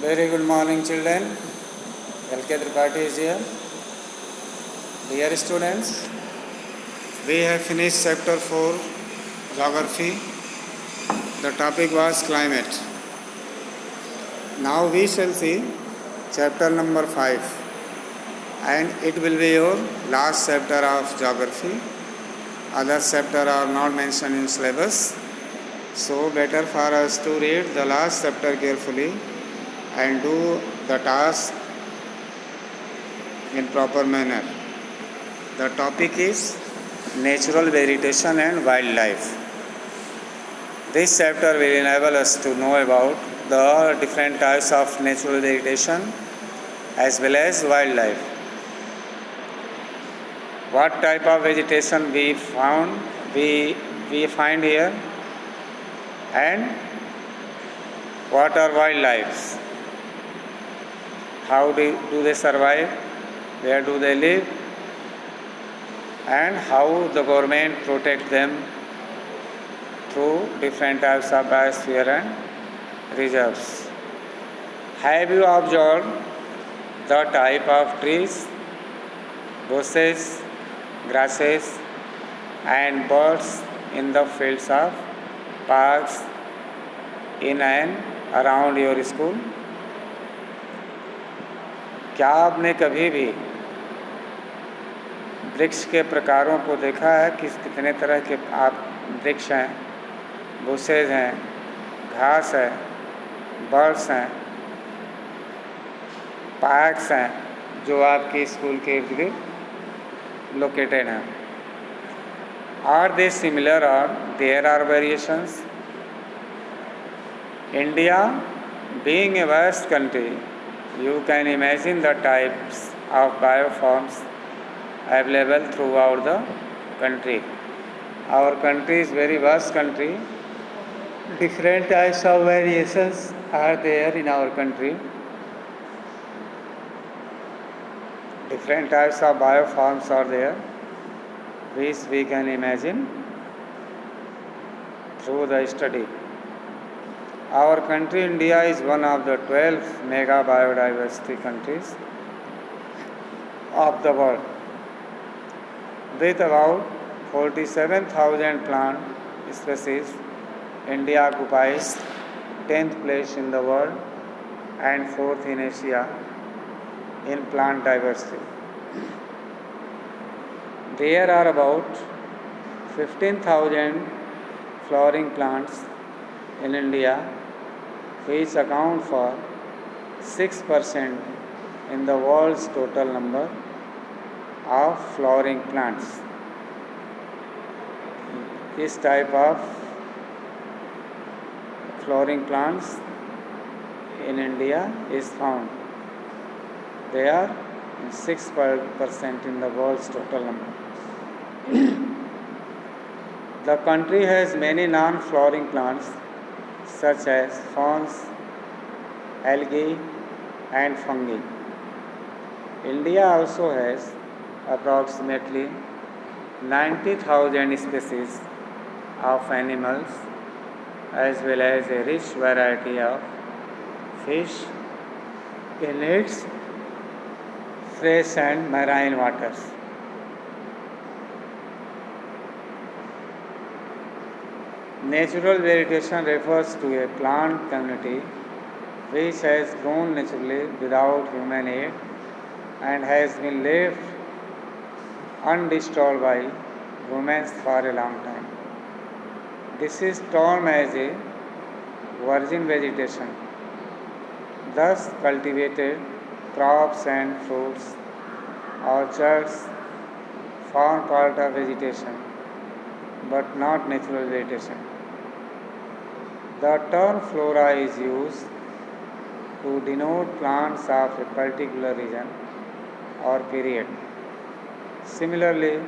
Very good morning, children. LK Tripathi is here. Dear students, we have finished chapter 4, Geography. The topic was climate. Now we shall see chapter number 5, and it will be your last chapter of Geography. Other chapters are not mentioned in syllabus, so better for us to read the last chapter carefully and do the task in proper manner. The topic is natural vegetation and wildlife. This chapter will enable us to know about the different types of natural vegetation as well as wildlife. What type of vegetation we find here, and what are wildlife? How do they survive? Where do they live? And how the government protect them through different types of biosphere and reserves. Have you observed the type of trees, bushes, grasses and birds in the fields of parks in and around your school? क्या आपने कभी भी वृक्ष के प्रकारों को देखा है कि कितने तरह के आप वृक्ष हैं, बुशेज हैं, घास है, बर्ड्स हैं, पार्क्स हैं जो आपके स्कूल के इर्द गिर्द लोकेटेड हैं? Are they similar or there are variations? India being a vast country, you can imagine the types of bioforms available throughout the country. Our country is very vast country. Different types of variations are there in our country. Different types of bioforms are there, which we can imagine through the study. Our country, India, is one of the 12 mega biodiversity countries of the world. With about 47,000 plant species, India occupies 10th place in the world and 4th in Asia in plant diversity. There are about 15,000 flowering plants in India, which account for 6% in the world's total number of flowering plants. This type of flowering plants in India is found. They are 6% in the world's total number. The country has many non-flowering plants such as ferns, algae and fungi. India also has approximately 90,000 species of animals as well as a rich variety of fish in its fresh and marine waters. Natural vegetation refers to a plant community which has grown naturally without human aid and has been left undisturbed by humans for a long time. This is termed as a virgin vegetation. Thus, cultivated crops and fruits, orchards form part of vegetation, but not natural vegetation. The term flora is used to denote plants of a particular region or period. Similarly,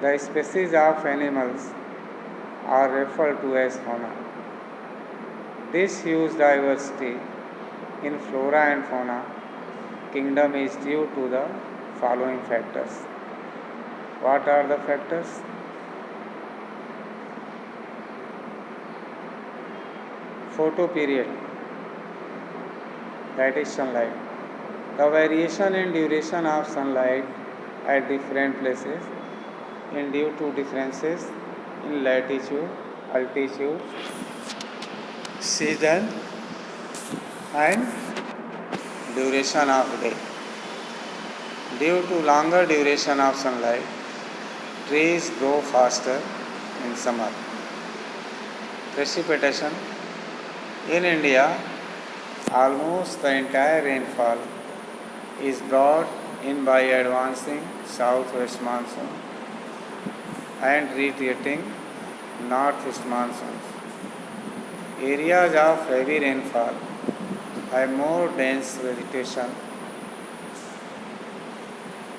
the species of animals are referred to as fauna. This huge diversity in flora and fauna kingdom is due to the following factors. What are the factors? Photo period. that is sunlight. The variation in duration of sunlight at different places in due to differences in latitude, altitude, season and duration of day. Due to longer duration of sunlight, trees grow faster in summer. Precipitation in India, almost the entire rainfall is brought in by advancing southwest monsoon and retreating northeast monsoons. Areas of heavy rainfall have more dense vegetation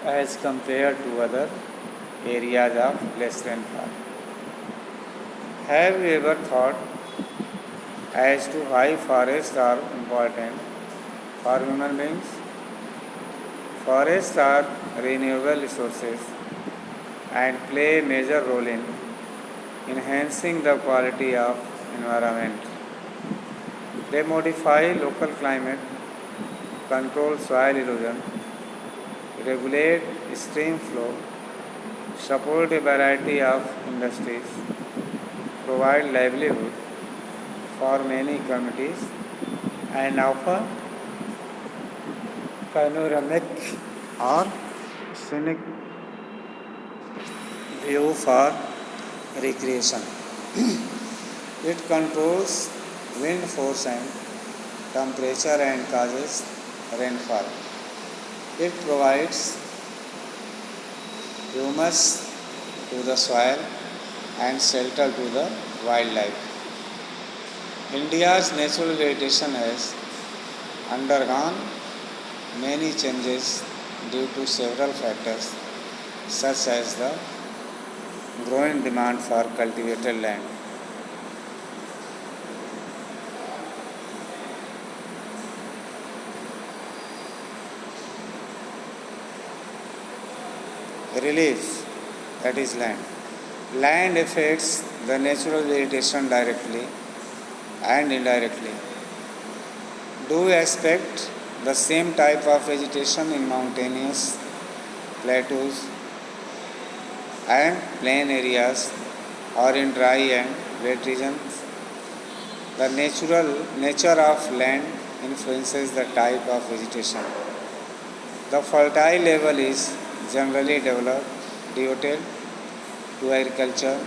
as compared to other areas of less rainfall. Have you ever thought as to why forests are important for human beings? Forests are renewable resources and play a major role in enhancing the quality of environment. They modify local climate, control soil erosion, regulate stream flow, support a variety of industries, provide livelihood for many communities, and offer panoramic or scenic view for recreation. It controls wind force and temperature and causes rainfall. It provides humus to the soil and shelter to the wildlife. India's natural vegetation has undergone many changes due to several factors such as the growing demand for cultivated land, relief, that is land. Land affects the natural vegetation directly and indirectly. Do we expect the same type of vegetation in mountainous plateaus and plain areas or in dry and wet regions? The nature of land influences the type of vegetation. The fertile level is generally devoted to agriculture.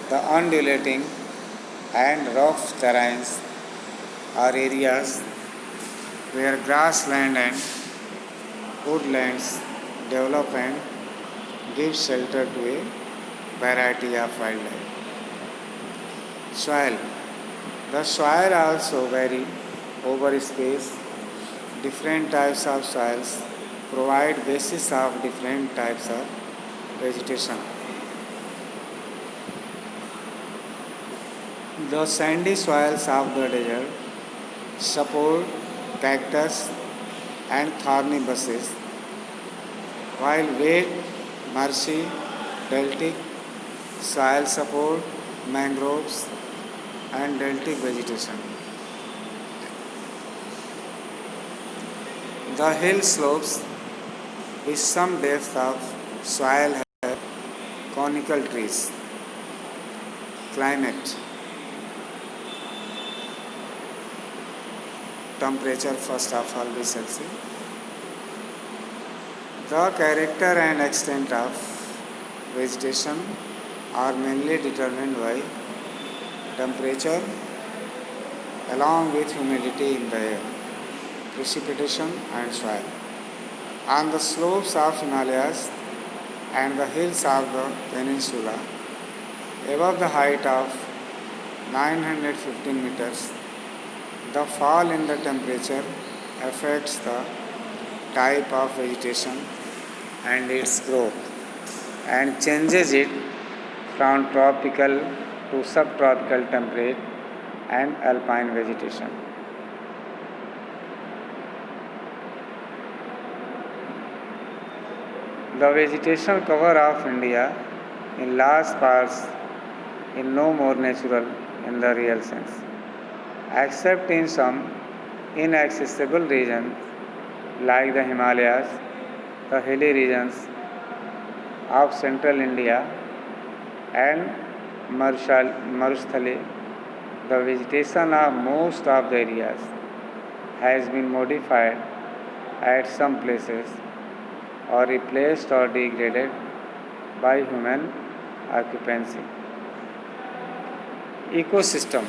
The undulating and rough terrains are areas where grassland and woodlands develop and give shelter to a variety of wildlife. Soil. The soil also vary over space. Different types of soils provide basis of different types of vegetation. The sandy soils of the desert support cactus and thorny bushes, while wet, marshy, deltic soil support mangroves and deltic vegetation. The hill slopes with some depth of soil have conical trees. Climate. Temperature first of all we shall see. The character and extent of vegetation are mainly determined by temperature along with humidity in the air, precipitation and soil. On the slopes of Himalayas and the hills of the peninsula, above the height of 915 meters, the fall in the temperature affects the type of vegetation and its growth and changes it from tropical to subtropical temperate and alpine vegetation. The vegetation cover of India in large parts is no more natural in the real sense, except in some inaccessible regions like the Himalayas, the hilly regions of central India and Marusthali, the vegetation of most of the areas has been modified at some places or replaced or degraded by human occupancy. Ecosystem.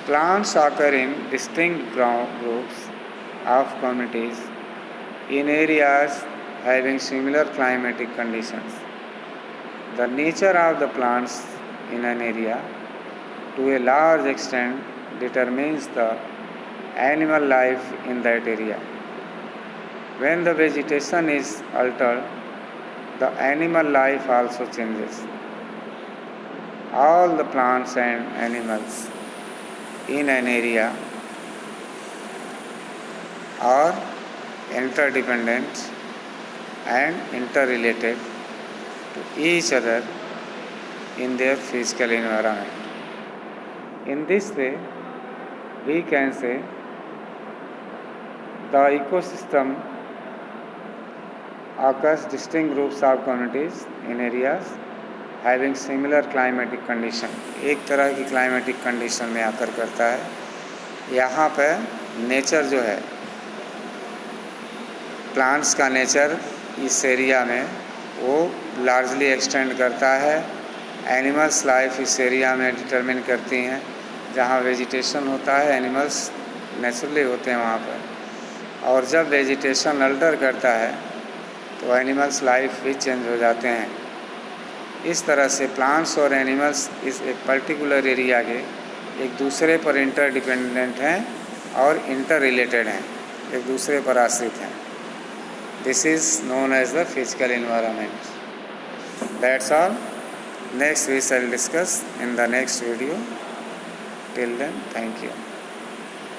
Plants occur in distinct groups of communities in areas having similar climatic conditions. The nature of the plants in an area to a large extent determines the animal life in that area. When the vegetation is altered, the animal life also changes. All the plants and animals in an area are interdependent and interrelated to each other in their physical environment. In this way, we can say the ecosystem occurs distinct groups of communities in areas having similar climatic condition. एक तरह की climatic condition में आकर करता है। यहाँ पर nature जो है, प्लांट्स का नेचर इस एरिया में वो लार्जली एक्सटेंड करता है। एनिमल्स लाइफ इस एरिया में डिटरमिन करती हैं। जहाँ वेजिटेशन होता है एनिमल्स नेचुरली होते हैं वहाँ पर, और जब वेजिटेशन अल्टर करता है तो एनिमल्स लाइफ भी चेंज हो जाते हैं। इस तरह से प्लांट्स और एनिमल्स इस एक पर्टिकुलर एरिया के एक दूसरे पर इंटरडिपेंडेंट हैं और इंटर रिलेटेड हैं, एक दूसरे पर आश्रित हैं। This is known as the physical environment. That's all. Next we shall discuss in the next video. Till then, thank you.